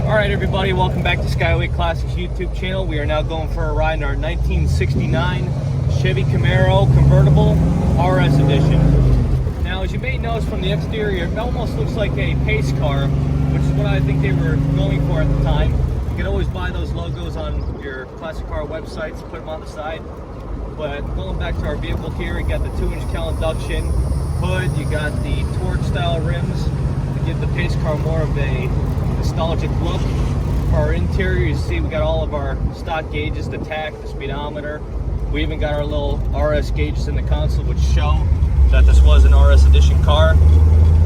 Alright everybody, welcome back to Skyway Classics YouTube channel. We are now going for a ride in our 1969 Chevy Camaro Convertible RS edition. Now as you may notice from the exterior, it almost looks like a pace car, which is what I think they were going for at the time. You can always buy those logos on your classic car websites, put them on the side. But going back to our vehicle here, you got the 2-inch cal induction hood, you got the torque style rims to give the pace car more of a nostalgic look. For our interior, you see we got all of our stock gauges, the tach, the speedometer. We even got our little RS gauges in the console, which show that this was an RS edition car.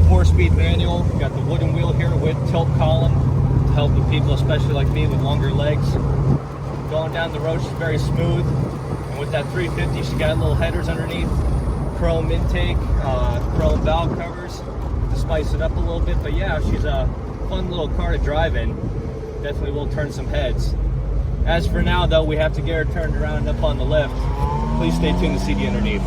4-speed manual. We got the wooden wheel here with tilt column to help with people, especially like me, with longer legs. Going down the road, she's very smooth. And with that 350, she got little headers underneath, chrome intake, chrome valve covers to spice it up a little bit. But yeah, she's a fun little car to drive in. Definitely will turn some heads. As for now though, we have to get her turned around and up on the lift. Please stay tuned to see the underneath.